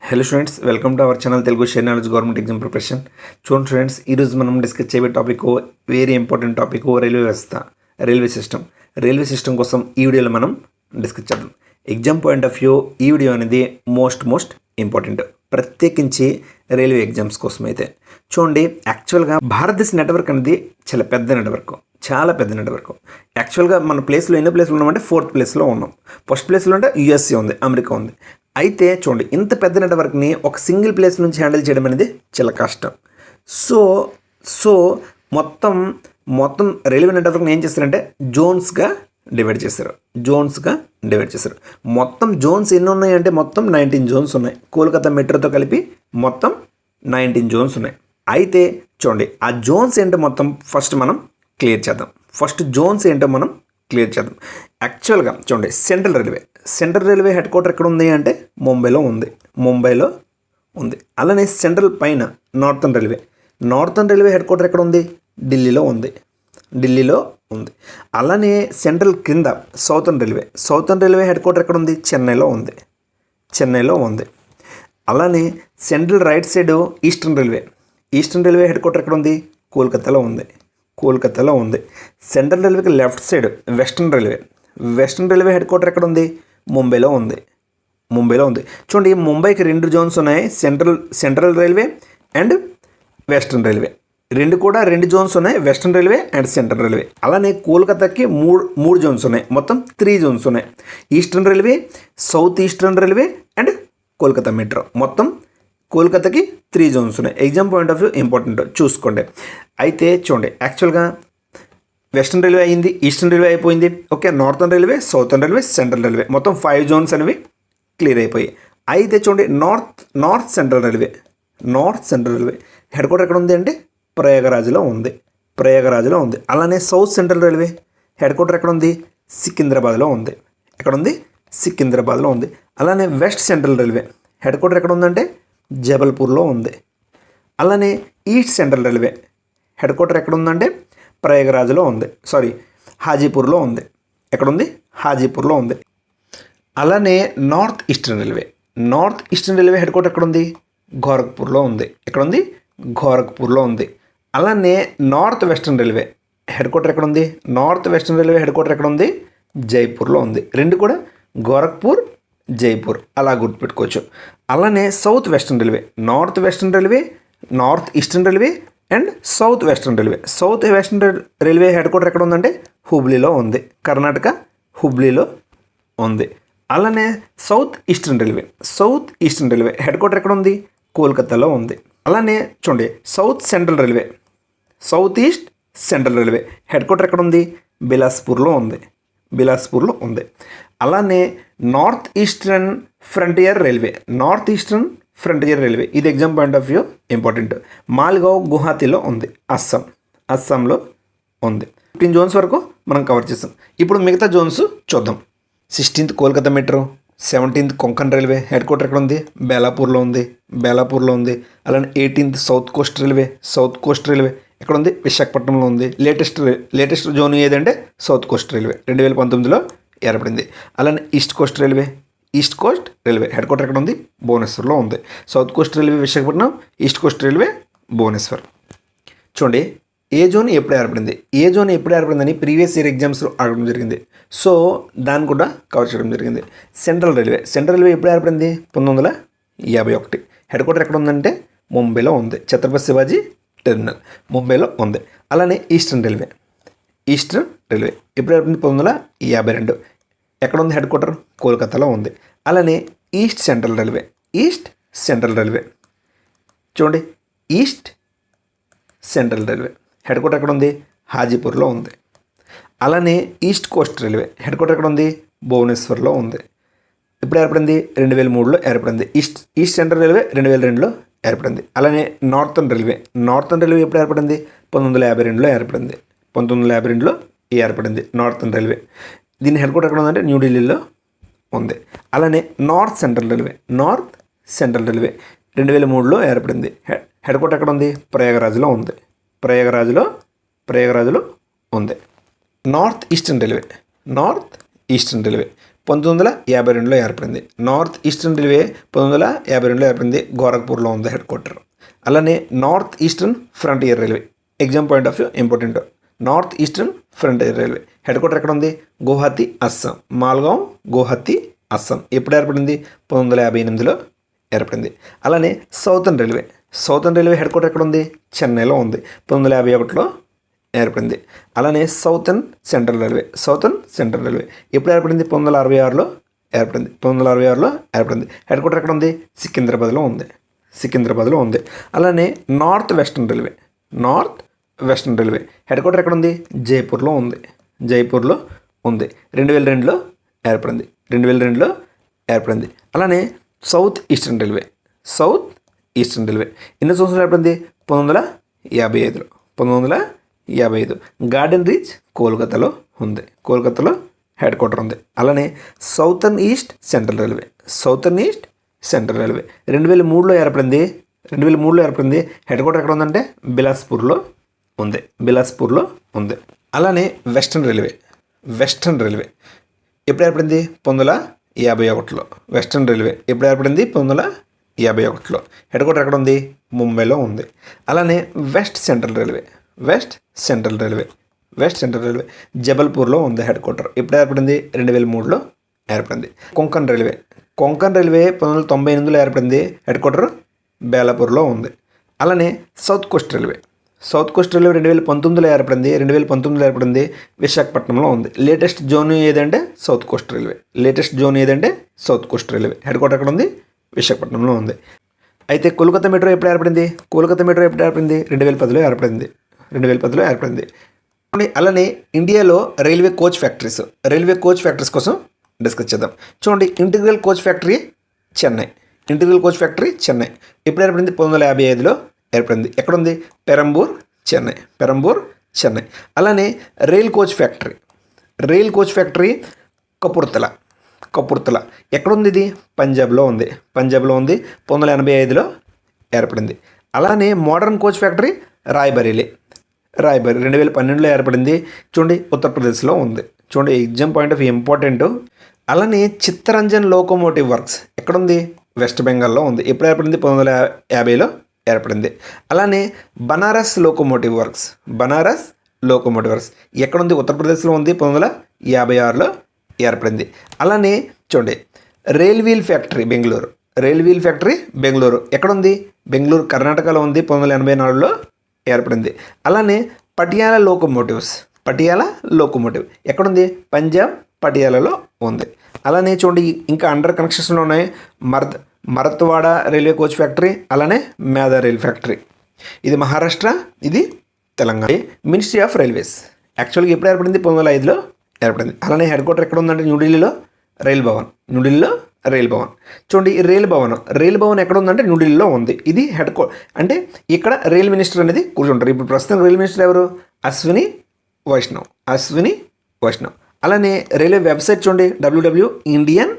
Hello students, welcome to our channel Telugu share knowledge government exam preparation. చూడండి students, ఈరోజు మనం discuss చేయబోయే topic very important topic railway వ్యవస్థ, railway system కోసం ఈ వీడియోలో మనం డిస్కస్ చేద్దాం. ఎగ్జామ్ పాయింట్ ఆఫ్ వ్యూ ఈ వీడియో అనేది మోస్ట్ ఇంపార్టెంట్, ప్రత్యేకించి రైల్వే ఎగ్జామ్స్ కోసం. అయితే చూడండి, యాక్చువల్గా భారతదేశ నెట్వర్క్ అనేది చాలా పెద్ద నెట్వర్క్. యాక్చువల్గా మన ప్లేస్లో ఎన్నో ప్లేస్లో ఉన్నామంటే 4th ప్లేస్లో ఉన్నాం. ఫస్ట్ ప్లేస్లో అంటే యూఎస్ఏ ఉంది, అమెరికా ఉంది. అయితే చూడండి, ఇంత పెద్ద నెట్వర్క్ని ఒక సింగిల్ ప్లేస్ నుంచి హ్యాండిల్ చేయడం అనేది చాలా కష్టం. సో మొత్తం రైల్వే నెట్వర్క్ని ఏం చేస్తారంటే జోన్స్గా డివైడ్ చేశారు. మొత్తం జోన్స్ ఎన్ని ఉన్నాయంటే మొత్తం 19 జోన్స్ ఉన్నాయి. కోల్కతా మెట్రోతో కలిపి మొత్తం 19 జోన్స్ ఉన్నాయి. అయితే చూడండి, ఆ జోన్స్ ఏంటో మొత్తం ఫస్ట్ మనం క్లియర్ చేద్దాం. యాక్చువల్గా చూడండి, సెంట్రల్ రైల్వే హెడ్ క్వార్టర్ ఎక్కడ ఉంది అంటే ముంబైలో ఉంది. అలానే సెంట్రల్ పైన నార్థన్ రైల్వే హెడ్ క్వార్టర్ ఎక్కడ ఉంది? ఢిల్లీలో ఉంది. అలానే సెంట్రల్ క్రింద సౌతర్న్ రైల్వే హెడ్ క్వార్టర్ ఎక్కడ ఉంది? చెన్నైలో ఉంది. అలానే central right side eastern railway head quarter ఎక్కడ ఉంది? కోల్కతాలో ఉంది. సెంట్రల్ రైల్వేకి left side western railway head quarter ఎక్కడ ఉంది? ముంబైలో ఉంది. చూడండి, ముంబైకి 2 జోన్స్ ఉన్నాయి, central railway and western railway. 2 zones ఉన్నాయి, western railway and central railway. అలానే కోల్కతాకి 3 జోన్స్ ఉన్నాయి, మొత్తం 3 జోన్స్ ఉన్నాయి. Eastern railway, south eastern railway and Kolkata metro. మొత్తం కోల్కతాకి 3 జోన్స్ ఉన్నాయి. Exam point of view important, చూసుకోండి. అయితే చూడండి, యాక్చువల్గా వెస్టర్న్ రైల్వే అయింది, ఈస్టర్న్ రైల్వే అయిపోయింది. Okay, northern railway, southern railway, central railway, మొత్తం 5 జోన్స్ అనేవి క్లియర్ అయిపోయాయి. అయితే చూడండి, north central railway head quarter ఎక్కడ ఉంది అంటే ప్రయాగరాజ్లో ఉంది. అలానే south central railway head quarter ఎక్కడ ఉంది? సికింద్రాబాద్లో ఉంది. అలానే west central railway head quarter ఎక్కడ ఉందంటే జబల్పూర్లో ఉంది. అలానే east central railway head quarter ఎక్కడ ఉందంటే ప్రయాగరాజ్లో ఉంది, హాజీపూర్లో ఉంది. హాజీపూర్లో ఉంది. అలానే north eastern railway head quarter ఎక్కడ ఉంది? గోరఖ్పూర్లో ఉంది. అలానే north western railway head quarter ఎక్కడ ఉంది? జైపూర్లో ఉంది. 2 కూడా గోరఖ్పూర్, జైపూర్, అలా గుర్తుపెట్టుకోవచ్చు. అలానే south western railway, north eastern railway and south western railway head quarter ఎక్కడ ఉందంటే హుబ్లీలో ఉంది, కర్ణాటక హుబ్లీలో ఉంది. అలానే south eastern railway head quarter ఎక్కడ ఉంది? కోల్కతాలో ఉంది. అలానే చూడండి, south east central railway head quarter ఎక్కడ ఉంది? బిలాస్పూర్లో ఉంది. అలానే నార్త్ ఈస్టర్న్ ఫ్రంటియర్ రైల్వే ఇది exam point of view important. Maligaon గువాహతిలో ఉంది, అస్సాంలో ఉంది. 15 జోన్స్ వరకు మనం కవర్ చేసాం. ఇప్పుడు మిగతా జోన్స్ చూద్దాం. 16th Kolkata metro, 17th Konkan railway head quarter ఎక్కడ ఉంది? బేలాపూర్లో ఉంది. అలానే 18th సౌత్ కోస్ట్ రైల్వే ఎక్కడ ఉంది? విశాఖపట్నంలో ఉంది. లేటెస్ట్ జోన్ ఏదంటే సౌత్ కోస్ట్ రైల్వే 2019లో ఏర్పడింది. అలానే east coast railway head quarter ఎక్కడ ఉంది? భువనేశ్వర్లో ఉంది. South coast railway Visakhapatnam, east coast railway Bhubaneswar. చూడండి, ఏ జోన్ ఎప్పుడు ఏర్పడిందని ప్రీవియస్ ఇయర్ ఎగ్జామ్స్లో అడగడం జరిగింది. సో దాన్ని కూడా కవర్ చేయడం జరిగింది. సెంట్రల్ రైల్వే ఎప్పుడు ఏర్పడింది? 1951. హెడ్ క్వార్టర్ ఎక్కడ ఉందంటే ముంబైలో ఉంది, ఛత్రపతి శివాజీ టెర్మినల్ ముంబైలో ఉంది. అలానే ఈస్టర్న్ రైల్వే ఎప్పుడు ఏర్పడింది? 1952. ఎక్కడ ఉంది హెడ్ క్వార్టర్? కోల్కతాలో ఉంది. అలానే ఈస్ట్ సెంట్రల్ రైల్వే చూడండి, east central railway head quarter ఎక్కడ ఉంది? హాజీపూర్లో ఉంది. అలానే east coast railway head quarter ఎక్కడ ఉంది? భువనేశ్వర్లో ఉంది. ఇప్పుడు ఏర్పడింది 2003లో ఏర్పడింది. ఈస్ట్ సెంట్రల్ రైల్వే 2002లో ఏర్పడింది. అలానే నార్థన్ రైల్వే ఎప్పుడు ఏర్పడింది? 1952లో ఏర్పడింది నార్థన్ రైల్వే. దీని హెడ్ క్వార్టర్ ఎక్కడ ఉందంటే న్యూఢిల్లీలో ఉంది. అలానే నార్త్ సెంట్రల్ రైల్వే 2003లో ఏర్పడింది. హెడ్ క్వార్టర్ ఎక్కడ ఉంది? ప్రయాగరాజ్లో ఉంది. నార్త్ ఈస్టర్న్ రైల్వే 1952లో ఏర్పడింది. నార్త్ ఈస్టర్న్ రైల్వే 1952లో ఏర్పడింది. గోరఖ్పూర్లో ఉంది హెడ్ క్వార్టర్. అలానే north eastern frontier railway, exam point of view important. North eastern frontier railway head quarter ఎక్కడ ఉంది? గువాహతి, అస్సాం. మాల్గావ్, గువాహతి, అస్సాం. ఎప్పుడు ఏర్పడింది? 1958లో ఏర్పడింది. అలానే southern railway, southern railway head quarter ఎక్కడ ఉంది? చెన్నైలో ఉంది. 1951లో ఏర్పడింది. అలానే southern central railway, southern central railway ఎప్పుడు ఏర్పడింది? 1966లో ఏర్పడింది. 1966లో ఏర్పడింది. హెడ్ క్వార్టర్ ఎక్కడ ఉంది? సికింద్రాబాద్లో ఉంది. సికింద్రాబాద్లో ఉంది. అలానే north western railway, north western railway head quarter ఎక్కడ ఉంది? జైపూర్లో ఉంది. జైపూర్లో ఉంది. 2002లో ఏర్పడింది. 2002లో ఏర్పడింది. అలానే south eastern railway, south eastern railway ఎన్ని సంవత్సరాలు ఏర్పడింది? 1955లో. 1955. గార్డెన్ రీచ్ కోల్కతాలో ఉంది. కోల్కతాలో హెడ్ క్వార్టర్ ఉంది. అలానే southern east central railway, southern east central railway 2003లో ఏర్పడింది. 2003లో ఏర్పడింది. హెడ్ క్వార్టర్ ఎక్కడ ఉందంటే బిలాస్పూర్లో ఉంది. బిలాస్పూర్లో ఉంది. అలానే వెస్టర్న్ రైల్వే, వెస్టర్న్ రైల్వే ఎప్పుడు ఏర్పడింది? 1951లో. వెస్టర్న్ రైల్వే ఎప్పుడు ఏర్పడింది? 1951లో. హెడ్ క్వార్టర్ ఎక్కడ ఉంది? ముంబైలో ఉంది. అలానే west central railway, west central railway, west central railway జబల్పూర్లో ఉంది హెడ్ క్వార్టర్. ఎప్పుడు ఏర్పడింది? 2003లో ఏర్పడింది. కొంకణ్ రైల్వే, కొంకణ్ రైల్వే 1998లో ఏర్పడింది. హెడ్ క్వార్టర్ బేలాపూర్లో ఉంది. అలానే south coast railway, south coast railway 2019లో ఏర్పడింది. 2019లో ఏర్పడింది. విశాఖపట్నంలో ఉంది. లేటెస్ట్ జోన్ ఏదంటే south coast railway. Latest zone ఏదంటే south coast railway head quarter ఎక్కడ ఉంది? విశాఖపట్నంలో ఉంది. అయితే కోల్కతా మెట్రో ఎప్పుడు ఏర్పడింది? కోల్కతా మెట్రో ఎప్పుడు ఏర్పడింది? 2010లో ఏర్పడింది. 2010లో ఏర్పడింది. అలానే ఇండియాలో railway coach factories, railway coach factories కోసం డిస్కస్ చేద్దాం. చూడండి, integral coach factory Chennai, integral coach factory Chennai ఎప్పుడు ఏర్పడింది? 1955లో ఏర్పడింది. ఎక్కడుంది? పెరంబూర్, చెన్నై. పెరంబూర్, చెన్నై. అలానే rail coach factory, rail coach factory Kapurthala, Kapurthala ఎక్కడుంది? ఇది పంజాబ్లో ఉంది. పంజాబ్లో ఉంది. 1985లో ఏర్పడింది. అలానే modern coach factory Raebareli, Raebareli 2012లో ఏర్పడింది. చూడండి, ఉత్తరప్రదేశ్లో ఉంది. చూడండి, ఎగ్జామ్ పాయింట్ ఆఫ్ ఇంపార్టెంట్. అలానే చిత్తరంజన్ లోకోమోటివ్ వర్క్స్ ఎక్కడుంది? వెస్ట్ బెంగాల్లో ఉంది. ఎప్పుడు ఏర్పడింది? 1950లో ఏర్పడింది. అలానే Banaras locomotive works, Banaras locomotive works ఎక్కడుంది? ఉత్తరప్రదేశ్లో ఉంది. 1956లో ఏర్పడింది. అలానే చూడండి, rail wheel factory Bengaluru, rail wheel factory Bengaluru ఎక్కడుంది? బెంగళూరు, కర్ణాటకలో ఉంది. 1984లో ఏర్పడింది. అలానే పటియాల లోకోమోటివ్స్, పటియాల లోకోమోటివ్ ఎక్కడుంది? పంజాబ్ పటియాలలో ఉంది. అలానే చూడండి, ఇంకా అండర్ కన్స్ట్రక్షన్లో ఉన్నాయి. మరత్వాడ రైల్వే కోచ్ ఫ్యాక్టరీ, అలానే మేదా రైల్ ఫ్యాక్టరీ. ఇది మహారాష్ట్ర, ఇది తెలంగాణ. మినిస్ట్రీ ఆఫ్ రైల్వేస్ యాక్చువల్గా ఎప్పుడు ఏర్పడింది? 2005లో ఏర్పడింది. అలానే హెడ్ క్వార్టర్ ఎక్కడ ఉందంటే న్యూఢిల్లీలో రైల్ భవన్, న్యూఢిల్లీలో రైల్ భవన్. చూడండి, ఈ రైల్ భవన్, రైల్ భవన్ ఎక్కడ ఉందంటే న్యూఢిల్లీలో ఉంది. ఇది హెడ్ క్వార్టర్. అంటే ఇక్కడ రైల్ మినిస్టర్ అనేది కూర్చుంటారు. ఇప్పుడు ప్రస్తుతం రైల్ మినిస్టర్ ఎవరు? అశ్విని వైష్ణవ్, అశ్విని వైష్ణవ్. అలానే రైల్వే వెబ్సైట్ చూడండి, www Indian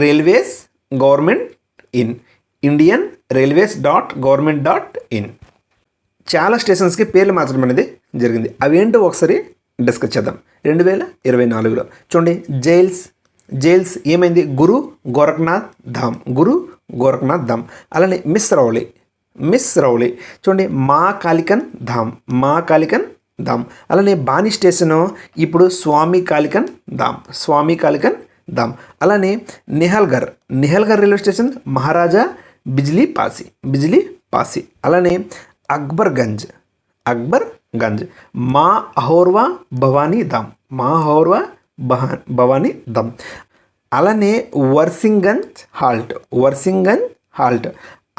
railways government in, Indian railways .gov.in. చాలా స్టేషన్స్కి పేర్లు మార్చడం అనేది జరిగింది. అవేంటో ఒకసారి డిస్కస్ చేద్దాం. 2024లో చూడండి, జైల్స్, జైల్స్ ఏమైంది? గురు గోరఖ్నాథ్ ధామ్, గురు గోరఖ్నాథ్ ధామ్. అలానే మిస్ రౌలీ, మిస్ రౌలీ చూడండి, మా కాలికన్ ధామ్, మా కాలికన్ ధామ్. అలానే బాని స్టేషను ఇప్పుడు స్వామి కాలికన్ ధామ్, స్వామి కాలికన్ ధామ్. అలానే నిహల్గర్, నిహల్గర్ రైల్వే స్టేషన్ మహారాజా బిజ్లీ పాసి, బిజ్లీ పాసి. అలానే అక్బర్గంజ్, అక్బర్గంజ్. మా అహోర్వా భవానీ ధామ్, మా అహోర్వా భవానీ ధామ్. అలానే Warisganj halt, Warisganj halt.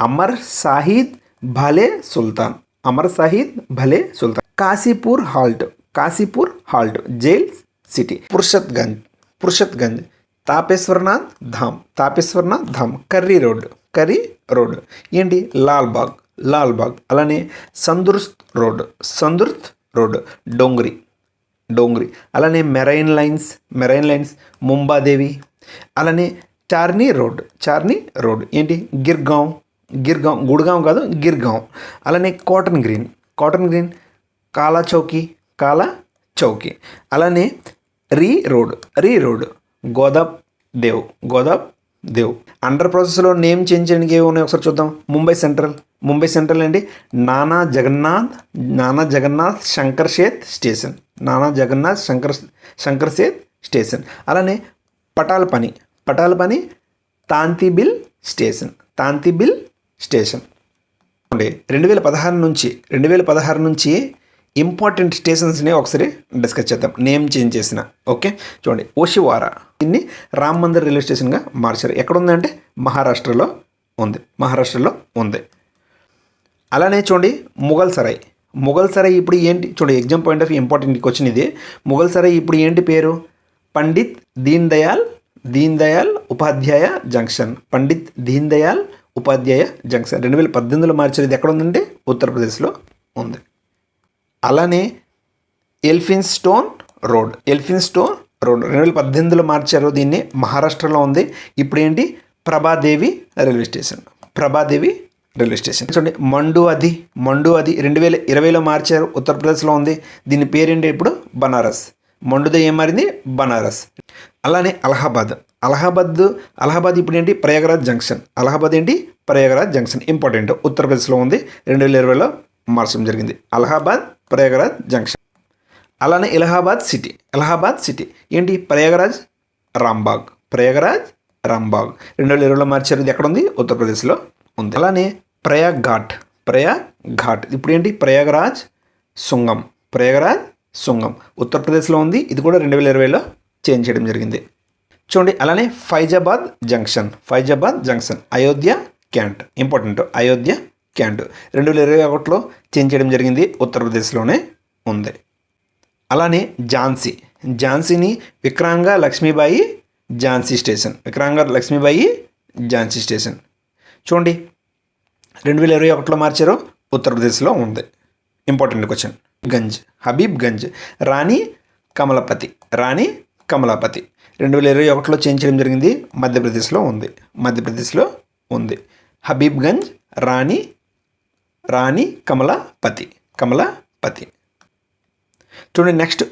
Amar Shahid Bhale Sultan, Amar Shahid Bhale Sultan. Kashipur halt, Kashipur halt Jais city. Fursatganj, Fursatganj. Tapeshwarnath Dham, Tapeshwarnath Dham. Currey road, Currey road ఏంటి? లాల్బాగ్, లాల్బాగ్. అలానే Sandhurst road, Sandhurst road. Dongri, Dongri. అలానే marine lines, marine lines. Mumbadevi. అలానే చార్నీ రోడ్, చార్నీ రోడ్ ఏంటి? గిర్గావ్, గిర్గావ్, గుడ్గావ్ కాదు, గిర్గావ్. అలానే కాటన్ గ్రీన్, కాటన్ గ్రీన్. కాలా చౌకీ, కాలా చౌకీ. అలానే రీ రోడ్, రీ రోడ్. దేవ్, గోదాబ్ దేవ్. అండర్ ప్రాసెస్లో నేమ్ చేంజ్ చేయడానికి ఏమి ఉన్నాయి ఒకసారి చూద్దాం. ముంబై సెంట్రల్ అండి నానా జగన్నాథ్ శంకర్ సేత్ స్టేషన్, నానా జగన్నాథ్ శంకర్ సేత్ స్టేషన్. అలానే పటాల్పని తాంతిబిల్ స్టేషన్. 2016 నుంచి ఇంపార్టెంట్ స్టేషన్స్ని ఒకసారి డిస్కస్ చేద్దాం నేమ్ చేంజ్ చేసిన. ఓకే చూడండి, ఓషివారా దీన్ని రామ్ మందిర్ రైల్వే స్టేషన్గా మార్చారు. ఎక్కడ ఉందంటే మహారాష్ట్రలో ఉంది. అలానే చూడండి ముఘల్ సరాయ్ ఇప్పుడు ఏంటి చూడండి, exam point of view important question ఇది. ముఘల్ సరాయ్ ఇప్పుడు ఏంటి పేరు? పండిత్ దీన్ దయాల్ ఉపాధ్యాయ జంక్షన్. 2018లో మార్చారు. ఇది ఎక్కడ ఉందంటే ఉత్తరప్రదేశ్లో ఉంది. అలానే ఎల్ఫిన్స్టోన్ రోడ్ 2018లో మార్చారు. దీన్ని మహారాష్ట్రలో ఉంది. ఇప్పుడు ఏంటి? Prabha Devi railway station. చూడండి మండు అది 2020లో మార్చారు. ఉత్తరప్రదేశ్లో ఉంది. దీని పేరేంటి ఇప్పుడు? బనారస్. మండుద ఏం మారింది? బనారస్. అలానే అలహాబాద్ ఇప్పుడు ఏంటి? ప్రయాగరాజ్ జంక్షన్. ఇంపార్టెంట్, ఉత్తరప్రదేశ్లో ఉంది. 2020లో మార్చడం జరిగింది. అలహాబాద్ ప్రయాగరాజ్ జంక్షన్. అలానే ఎలహాబాద్ సిటీ ఏంటి? ప్రయాగరాజ్ రాంబాగ్ 2020లో మార్చారు. ఇది ఎక్కడ ఉంది? ఉత్తరప్రదేశ్లో ఉంది. అలానే ప్రయాగ్ ఘాట్ ఇప్పుడు ఏంటి? ప్రయాగరాజ్ శృంగం ఉత్తరప్రదేశ్లో ఉంది. ఇది కూడా 2020లో చేంజ్ చేయడం జరిగింది. చూడండి అలానే Faizabad junction Ayodhya cantt. Important, Ayodhya cantt 2021లో చేంజ్ చేయడం జరిగింది. ఉత్తరప్రదేశ్లోనే ఉంది. అలానే ఝాన్సీని విక్రాంగా లక్ష్మీబాయి ఝాన్సీ స్టేషన్. చూడండి 2021లో మార్చారు. ఉత్తరప్రదేశ్లో ఉంది. Important question. హబీబ్గంజ్ రాణి కమలాపతి 2021లో చేంజ్ చేయడం జరిగింది. మధ్యప్రదేశ్లో ఉంది. హబీబ్గంజ్ రాణి కమలాపతి. చూడండి నెక్స్ట్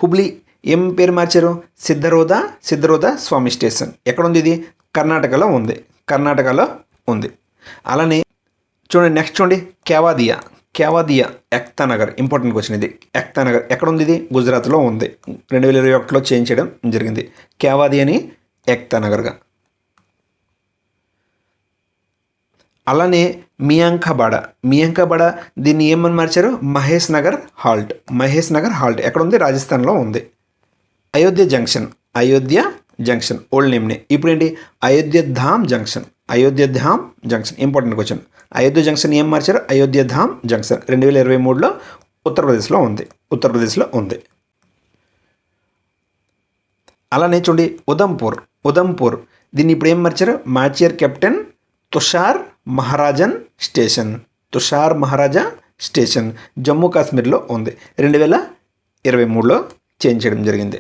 హుబ్లీ ఏం పేరు మార్చారు? సిద్ధరోదా స్వామి స్టేషన్. ఎక్కడ ఉంది ఇది? కర్ణాటకలో ఉంది. అలానే చూడండి నెక్స్ట్ చూడండి కేవాదియా ఎక్తానగర్. ఇంపార్టెంట్ క్వశ్చన్ ఇది. ఎక్తానగర్ ఎక్కడ ఉంది? ఇది గుజరాత్లో ఉంది. 2021లో చేంజ్ చేయడం జరిగింది. కేవాదియాని ఎక్తానగర్గా. అలానే మియాంకాబాడ దీన్ని ఏమని మార్చారు? మహేష్ నగర్ హాల్ట్ ఎక్కడ ఉంది? రాజస్థాన్లో ఉంది. అయోధ్య జంక్షన్ ఓల్డ్ నేమ్ని ఇప్పుడు ఏంటి? Ayodhyadham junction. Important question. Ayodhya junction ఏం మార్చారు? అయోధ్యధామ్ జంక్షన్ 2023లో ఉత్తరప్రదేశ్లో ఉంది. అలానే చూడండి ఉదంపూర్ దీన్ని ఇప్పుడు ఏం మార్చారు? మార్చారు కెప్టెన్ తుషార్ మహారాజా స్టేషన్ జమ్మూ కాశ్మీర్లో ఉంది. 2023లో చేంజ్ చేయడం జరిగింది.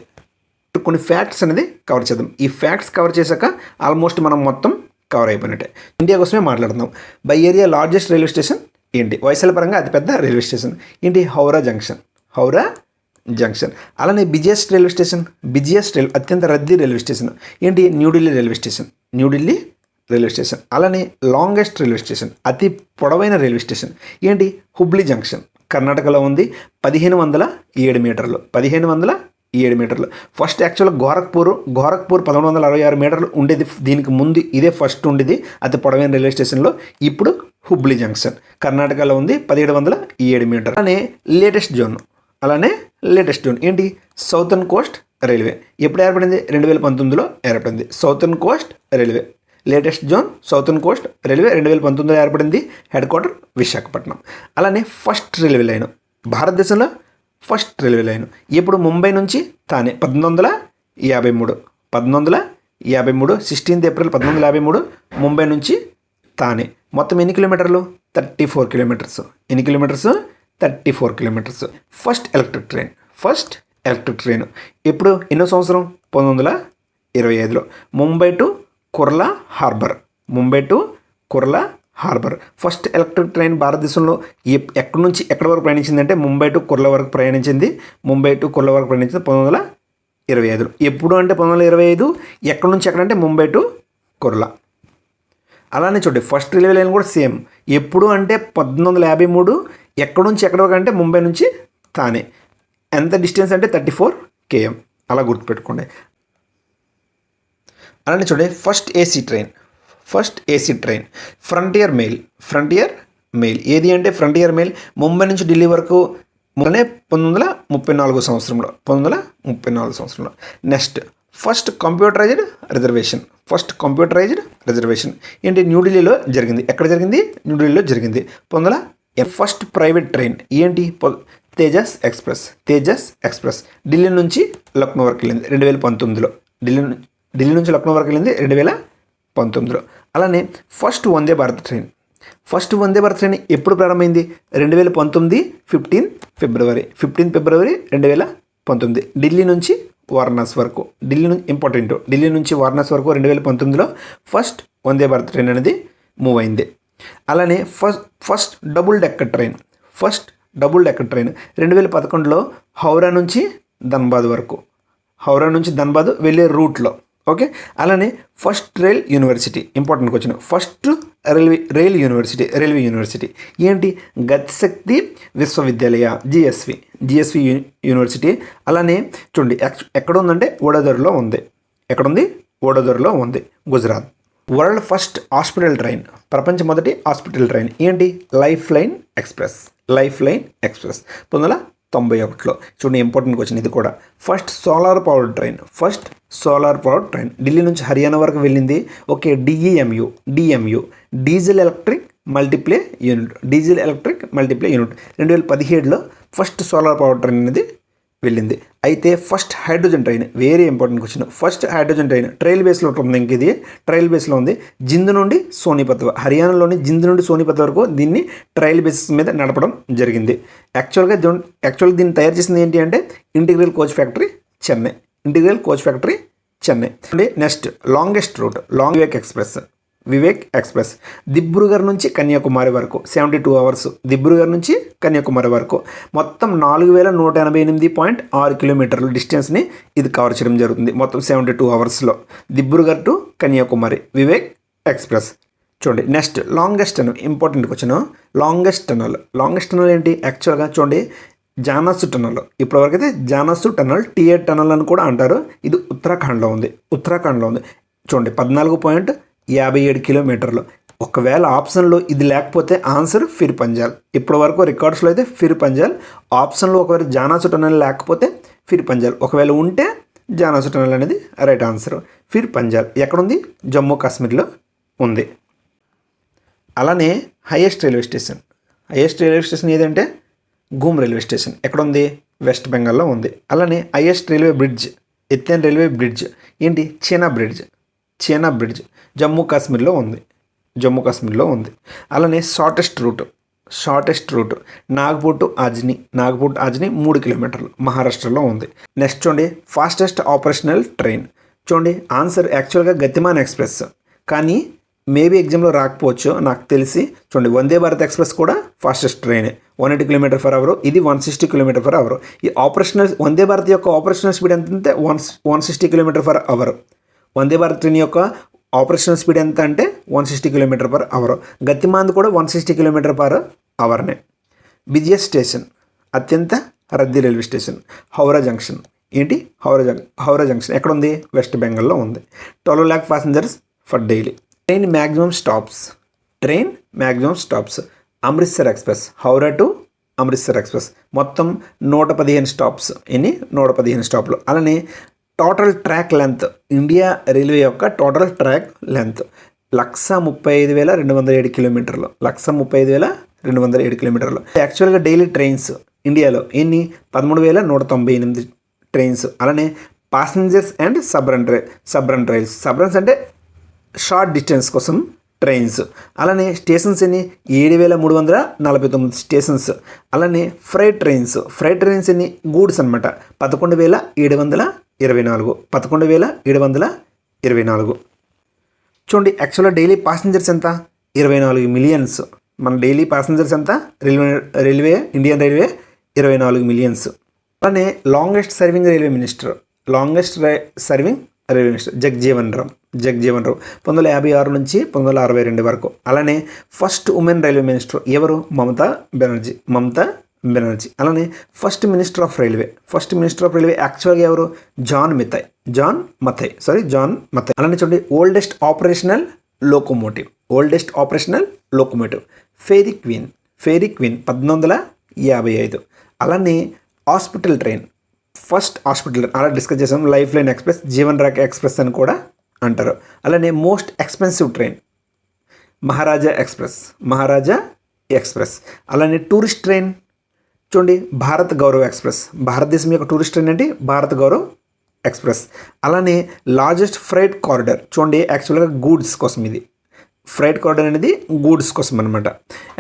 కొన్ని ఫ్యాక్ట్స్ అనేది కవర్ చేద్దాం. ఈ ఫ్యాక్ట్స్ కవర్ చేశాక ఆల్మోస్ట్ మనం మొత్తం కవర్ అయిపోయినట్టే. ఇండియా కోసమే మాట్లాడుతున్నాం. By area largest railway station ఏంటి? వయసుల పరంగా అతిపెద్ద రైల్వే స్టేషన్ ఏంటి? హౌరా జంక్షన్. అలానే బిజియెస్ట్ అత్యంత రద్దీ రైల్వే స్టేషన్ ఏంటి? New Delhi railway station. అలానే లాంగెస్ట్ రైల్వే స్టేషన్, అతి పొడవైన రైల్వే స్టేషన్ ఏంటి? హుబ్లీ జంక్షన్ కర్ణాటకలో ఉంది. 1507 మీటర్లు. ఫస్ట్ యాక్చువల్గా గోరఖ్పూర్ 1166 మీటర్లు ఉండేది. దీనికి ముందు ఇదే ఫస్ట్ ఉండేది అతి పొడవైన రైల్వే స్టేషన్లో. ఇప్పుడు హుబ్లీ జంక్షన్ కర్ణాటకలో ఉంది. 1707 మీటర్లు. అలానే లేటెస్ట్ జోన్ ఏంటి? Southern coast railway. ఎప్పుడు ఏర్పడింది? 2019లో ఏర్పడింది. Southern coast railway latest zone southern coast railway 2019లో ఏర్పడింది. Head quarter Visakhapatnam. అలానే ఫస్ట్ రైల్వే లైన్ భారతదేశంలో ఫస్ట్ రైల్వే లైన్ ఇప్పుడు ముంబై నుంచి థానే 1853 16 ఏప్రిల్ 1853 ముంబై నుంచి థానే. మొత్తం ఎన్ని కిలోమీటర్లు? 34 కిలోమీటర్స్. ఎన్ని kilometres? 34 kilometres. First electric train ఎప్పుడు? ఎన్నో సంవత్సరం? 1925లో. Mumbai to Kurla harbour first electric train భారతదేశంలో ఎక్కడి నుంచి ఎక్కడి వరకు ప్రయాణించిందంటే ముంబై టు కుర్లా వరకు ప్రయాణించింది. 1925 1925 ఎప్పుడు అంటే 1925 ఎక్కడి నుంచి ఎక్కడంటే ముంబై టు కుర్లా. అలానే చూడండి ఫస్ట్ రైల్వే లైన్ కూడా సేమ్, ఎప్పుడు అంటే 1853 ఎక్కడి నుంచి ఎక్కడ వరకు అంటే ముంబై నుంచి థానే. ఎంత డిస్టెన్స్ అంటే 34 km, అలా గుర్తుపెట్టుకోండి. అలానే చూడండి first AC train frontier mail ఏది అంటే ఫ్రంటియర్ మెయిల్ ముంబై నుంచి ఢిల్లీ వరకు 1934 సంవత్సరంలో. నెక్స్ట్ ఫస్ట్ కంప్యూటరైజ్డ్ రిజర్వేషన్ ఏంటి న్యూఢిల్లీలో జరిగింది. ఎక్కడ జరిగింది? న్యూఢిల్లీలో జరిగింది. ఫస్ట్ ప్రైవేట్ ట్రైన్ ఏంటి? తేజస్ ఎక్స్ప్రెస్ ఢిల్లీ నుంచి లక్నో వరకు వెళ్ళింది 2019లో. ఢిల్లీ నుంచి లక్నో వరకు వెళ్ళింది 2019లో. అలానే ఫస్ట్ వందే భారత్ ట్రైన్ ఎప్పుడు ప్రారంభమైంది? 2019 15 ఫిబ్రవరి 2019 ఢిల్లీ నుంచి వారణాసి వరకు. ఢిల్లీ నుంచి వారణాసి వరకు 2019లో ఫస్ట్ వందే భారత్ ట్రైన్ అనేది మూవ్ అయింది. అలానే first double decker train 2011లో Howrah నుంచి ధన్బాద్ వెళ్ళే రూట్లో. ఓకే. అలానే first rail university important question. First railway university ఏంటి? గతిశక్తి విశ్వవిద్యాలయ జిఎస్వి యూనివర్సిటీ. అలానే చూడండి ఎక్కడ ఉందంటే వడోదరలో ఉంది Gujarat. World first hospital train, ప్రపంచ మొదటి హాస్పిటల్ ట్రైన్ ఏంటి? లైఫ్ లైన్ ఎక్స్ప్రెస్ 1991లో. చూడండి ఇంపార్టెంట్ క్వశ్చన్ ఇది కూడా. First solar powered train Delhi నుంచి హర్యానా వరకు వెళ్ళింది. Okay. DMU diesel electric multiple unit 2017లో ఫస్ట్ సోలార్ పవర్ ట్రైన్ అనేది వెళ్ళింది. అయితే first hydrogen train very important question. First hydrogen train trial బేస్లో ఉంది. ఇంక ఇది ట్రైల్ బేస్లో ఉంది. జింద్ నుండి సోనిపత్, హర్యానాలోని జింద్ నుండి సోనిపత్ వరకు దీన్ని ట్రైల్ బేసిస్ మీద నడపడం జరిగింది. యాక్చువల్గా దీన్ని తయారు చేసింది ఏంటి అంటే integral coach factory Chennai. Next longest route Vivek express Dibrugarh నుంచి కన్యాకుమారి వరకు 72 అవర్స్. దిబ్రూగఢ్ నుంచి కన్యాకుమారి వరకు మొత్తం 4188.6 కిలోమీటర్ల డిస్టెన్స్ని ఇది కవర్ చేయడం జరుగుతుంది మొత్తం 72 అవర్స్లో. Dibrugarh to Kanyakumari Vivek express. చూడండి next longest tunnel important question. Longest tunnel ఏంటి? యాక్చువల్గా చూడండి జానాసు టనల్. ఇప్పటివరకు అయితే జానాసు టనల్ TA టనల్ అని కూడా అంటారు. ఇది ఉత్తరాఖండ్లో ఉంది. చూడండి 14.57 కిలోమీటర్లు. ఒకవేళ ఆప్షన్లో ఇది లేకపోతే ఆన్సర్ ఫిర్ పంజాల్. ఇప్పటి వరకు రికార్డ్స్లో అయితే ఫిర్ పంజాల్. ఆప్షన్లో ఒకవేళ జానాసు టనల్ లేకపోతే ఫిర్ పంజాల్, ఒకవేళ ఉంటే జానాసు టనల్ అనేది రైట్ ఆన్సర్. ఫిర్ పంజాల్ ఎక్కడుంది? జమ్మూ కాశ్మీర్లో ఉంది. అలానే హైయెస్ట్ రైల్వే స్టేషన్ ఏదంటే గూమ్ రైల్వే స్టేషన్ ఎక్కడుంది? వెస్ట్ బెంగాల్లో ఉంది. అలానే హైయెస్ట్ రైల్వే బ్రిడ్జ్, ఎత్తైన రైల్వే బ్రిడ్జ్ ఏంటి? చైనా బ్రిడ్జ్ జమ్మూ కాశ్మీర్లో ఉంది. అలానే shortest route Nagpur to Ajni 3 కిలోమీటర్లు మహారాష్ట్రలో ఉంది. నెక్స్ట్ చూడండి ఫాస్టెస్ట్ ఆపరేషనల్ ట్రైన్. చూడండి ఆన్సర్ యాక్చువల్గా గతిమాన్ ఎక్స్ప్రెస్, కానీ మేబీ ఎగ్జామ్లో రాకపోవచ్చు నాకు తెలిసి. చూడండి వందే భారత్ ఎక్స్ప్రెస్ కూడా ఫాస్టెస్ట్ ట్రైన్ 180 km/h, ఇది 160 km/h. ఈ వందే భారత్ యొక్క ఆపరేషనల్ స్పీడ్ ఎంత అంటే 160 km/h. వందే భారత్ ట్రైన్ యొక్క ఆపరేషనల్ స్పీడ్ ఎంత అంటే 160 km/h. గతిమాన్ కూడా 160 km/h. బిజియెస్ట్ స్టేషన్, అత్యంత రద్దీ రైల్వే స్టేషన్ హౌరా జంక్షన్. ఏంటి? హౌరా జంక్షన్ ఎక్కడ ఉంది? వెస్ట్ బెంగాల్లో ఉంది. 12 lakh passengers for daily. Train maximum stops Amritsar express, Howrah to Amritsar express మొత్తం 115 స్టాప్స్. 115 స్టాప్లు. అలానే total track length, India railway యొక్క టోటల్ ట్రాక్ లెంత్ 135,207 కిలోమీటర్లు. 135,207 కిలోమీటర్లు. యాక్చువల్గా డైలీ ట్రైన్స్ ఇండియాలో 13,198 ట్రైన్స్. అలానే పాసెంజర్స్ అండ్ సబ్రన్ రైల్స్ అంటే షార్ట్ డిస్టెన్స్ కోసం ట్రైన్స్. అలానే స్టేషన్స్ 7,349 స్టేషన్స్. అలానే ఫ్రైట్ ట్రైన్స్ గూడ్స్ అనమాట 11,724. చూడండి యాక్చువల్గా డైలీ పాసెంజర్స్ ఎంత? 24 మిలియన్స్. మన డైలీ పాసెంజర్స్ ఎంత? Indian railway 24 millions. అలానే longest serving railway minister longest serving railway minister Jagjivan Ram 1956 నుంచి 1962 వరకు. అలానే ఫస్ట్ ఉమెన్ రైల్వే మినిస్టర్ ఎవరు? మమతా బెనర్జీ. అలానే ఫస్ట్ మినిస్టర్ ఆఫ్ రైల్వే యాక్చువల్గా ఎవరు? జాన్ మథై. అలానే చూడండి oldest operational locomotive fairy queen 1855. అలానే హాస్పిటల్ ట్రైన్ ఫస్ట్ హాస్పిటల్ అలా డిస్కస్ చేసాం. లైఫ్ లైన్ ఎక్స్ప్రెస్, జీవన్ రేఖ ఎక్స్ప్రెస్ అని కూడా అంటారు. అలానే మోస్ట్ ఎక్స్పెన్సివ్ ట్రైన్ మహారాజా ఎక్స్ప్రెస్. అలానే టూరిస్ట్ ట్రైన్ చూడండి భారత్ గౌరవ్ ఎక్స్ప్రెస్. భారతదేశం యొక్క టూరిస్ట్ ట్రైన్ ఏంటి? భారత్ గౌరవ్ ఎక్స్ప్రెస్. అలానే లార్జెస్ట్ ఫ్రైట్ కారిడార్ చూడండి, యాక్చువల్గా గూడ్స్ కోసం ఇది. ఫ్రైట్ కారిడార్ అనేది గూడ్స్ కోసం అనమాట.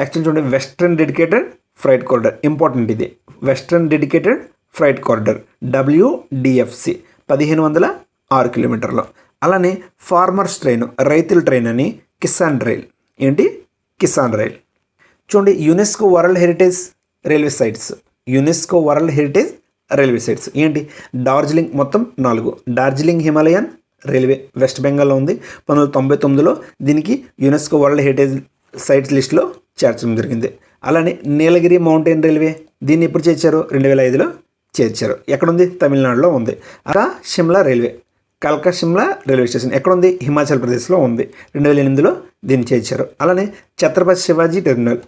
యాక్చువల్ చూడండి western dedicated freight corridor, important ఇది. Western dedicated freight corridor WDFC 1506 కిలోమీటర్లు. అలానే ఫార్మర్స్ ట్రైన్, రైతుల ట్రైన్ అని కిసాన్ రైల్. చూడండి UNESCO world heritage railway sites ఏంటి? డార్జిలింగ్ మొత్తం 4. డార్జిలింగ్ హిమాలయన్ రైల్వే వెస్ట్ బెంగాల్లో ఉంది. 1999లో దీనికి యునెస్కో వరల్డ్ హెరిటేజ్ సైట్స్ లిస్ట్లో చేర్చడం జరిగింది. అలానే నీలగిరి మౌంటైన్ రైల్వే దీన్ని ఎప్పుడు చేర్చారు? 2005లో చేర్చారు. ఎక్కడుంది? తమిళనాడులో ఉంది. అలా కల్కా షిమ్లా రైల్వే స్టేషన్ ఎక్కడుంది? హిమాచల్ ప్రదేశ్లో ఉంది. 2008లో దీన్ని చేర్చారు. అలానే ఛత్రపతి శివాజీ టెర్మినల్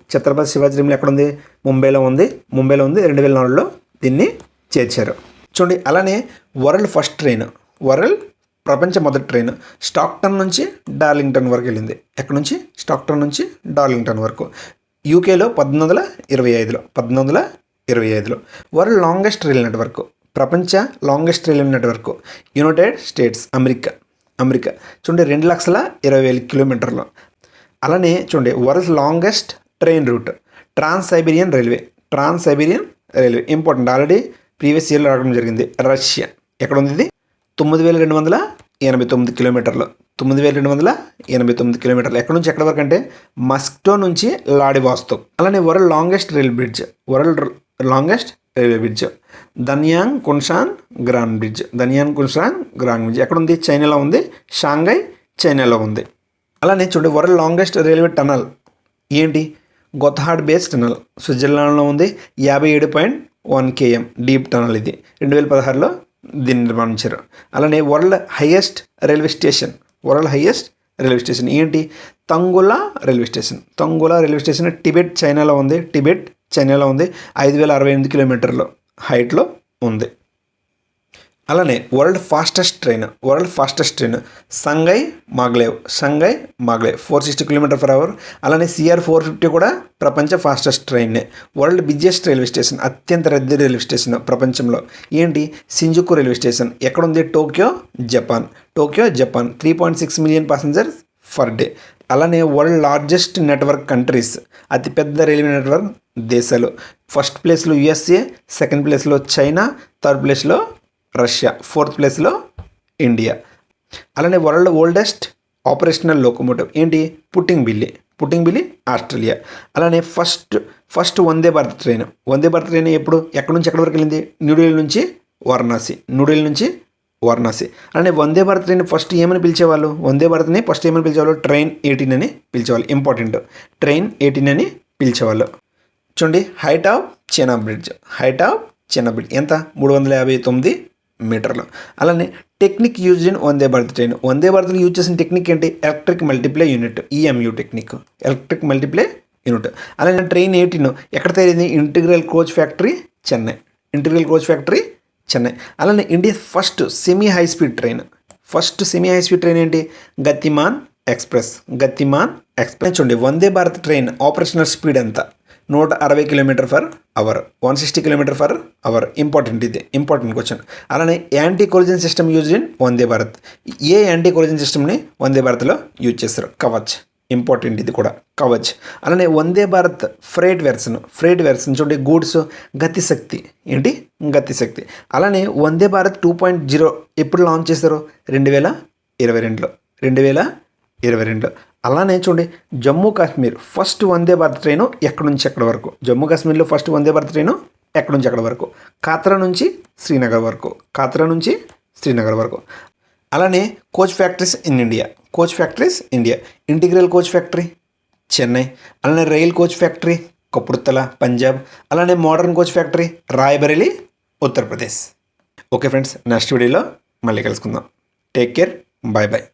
ఎక్కడుంది? ముంబైలో ఉంది. 2004లో దీన్ని చేర్చారు. చూడండి అలానే ప్రపంచ మొదటి ట్రైన్ స్టాక్టన్ నుంచి డార్లింగ్టన్ వరకు వెళ్ళింది. ఎక్కడి నుంచి? స్టాక్టన్ నుంచి డార్లింగ్టన్ వరకు. యూకేలో 1925లో. వరల్డ్ లాంగెస్ట్ రైల్ నెట్వర్క్, ప్రపంచ longest railway network United States America. చూడండి 2,20,000 కిలోమీటర్లు. అలానే చూడండి world longest train route trans Siberian railway important, already previous ఇయర్లో రావడం జరిగింది. రష్యా ఎక్కడ ఉంది? ఇది 9,289 కిలోమీటర్లు. 9,289 కిలోమీటర్లు. ఎక్కడి నుంచి ఎక్కడి వరకు అంటే మస్కో నుంచి లాడివాస్తవ్. అలానే world longest railway bridge Danyang Kunshan grand bridge ఎక్కడ ఉంది? చైనాలో ఉంది. షాంఘై చైనాలో ఉంది. అలానే చూడండి వరల్డ్ లాంగెస్ట్ రైల్వే టనల్ ఏంటి? గొతహార్డ్ బేస్ టనల్ స్విట్జర్లాండ్లో ఉంది. 57.1 km డీప్ టనల్ ఇది. 2016లో దీన్ని నిర్మాణించారు. అలానే వరల్డ్ హైయెస్ట్ రైల్వే స్టేషన్ ఏంటి? తంగులా రైల్వే స్టేషన్ టిబెట్ చైనాలో ఉంది. 5,068 కిలోమీటర్లు హైట్లో ఉంది. అలానే world fastest train Shanghai maglev 460 km/h. అలానే CR450 కూడా ప్రపంచ ఫాస్టెస్ట్ ట్రైన్నే. వరల్డ్ బిగ్గెస్ట్ రైల్వే స్టేషన్, అత్యంత రద్దీ రైల్వే స్టేషన్ ప్రపంచంలో ఏంటి? షింజుకు రైల్వే స్టేషన్ ఎక్కడుంది? Tokyo Japan 3.6 million passengers per day. అలానే వరల్డ్ లార్జెస్ట్ నెట్వర్క్ కంట్రీస్, అతిపెద్ద రైల్వే నెట్వర్క్ దేశాలు. ఫస్ట్ ప్లేస్లో USA, సెకండ్ ప్లేస్లో చైనా, థర్డ్ ప్లేస్లో రష్యా, ఫోర్త్ ప్లేస్లో ఇండియా. అలానే వరల్డ్ ఓల్డెస్ట్ ఆపరేషనల్ లోకోమోటివ్ ఏంటి? Puffing Billy Australia. అలానే ఫస్ట్ వందే భారత్ ట్రైన్ ఎప్పుడు ఎక్కడి నుంచి ఎక్కడి వరకు వెళ్ళింది? న్యూఢిల్లీ నుంచి వారణాసి. అలానే వందే భారత్ ట్రైన్ ఫస్ట్ ఏమని పిలిచేవాళ్ళు? ట్రైన్ 18 అని పిలిచేవాళ్ళు. ఇంపార్టెంట్, ట్రైన్ 18 అని పిలిచేవాళ్ళు. చూడండి హైట్ ఆఫ్ చైనా బ్రిడ్జ్ ఎంత? 359 మీటర్లు. అలానే technique used in Vande Bharat train. Vande భారత్లో యూజ్ చేసిన టెక్నిక్ ఏంటి? Electric multiply unit EMU technique. అలానే ట్రైన్ 18 ఎక్కడ తయారైంది? Integral coach factory Chennai. అలానే India first semi high speed train ఏంటి? గతిమాన్ ఎక్స్ప్రెస్. చూడండి Vande Bharat train operational speed ఎంత? 160 km/h, 160 km/h. Important question. అలానే anti collision system use in Vande Bharat. ఏ యాంటీ కొలిజన్ సిస్టమ్ని వందే భారత్లో యూజ్ చేస్తారు? కవచ్. ఇంపార్టెంట్ ఇది కూడా, కవచ్. అలానే వందే భారత్ ఫ్రైట్ వెర్షన్ చూడండి గూడ్స్ గతిశక్తి. అలానే వందే భారత్ 2.0 ఎప్పుడు లాంచ్ చేశారు? 2022లో. అలానే చూడండి జమ్మూ కాశ్మీర్ ఫస్ట్ వందే భారత్ ట్రైను ఎక్కడి నుంచి ఎక్కడి వరకు? జమ్మూ కాశ్మీర్లో ఫస్ట్ వందే భారత్ ట్రైను ఎక్కడి నుంచి ఎక్కడి వరకు? కాత్రా నుంచి శ్రీనగర్ శ్రీనగర్ వరకు. అలానే coach factories in India, coach factories India, integral coach factory Chennai, అలానే rail coach factory Kapurthala Punjab, అలానే modern coach factory Rae Bareli Uttar Pradesh. Okay friends, next వీడియోలో మళ్ళీ కలుసుకుందాం. Take care, bye bye.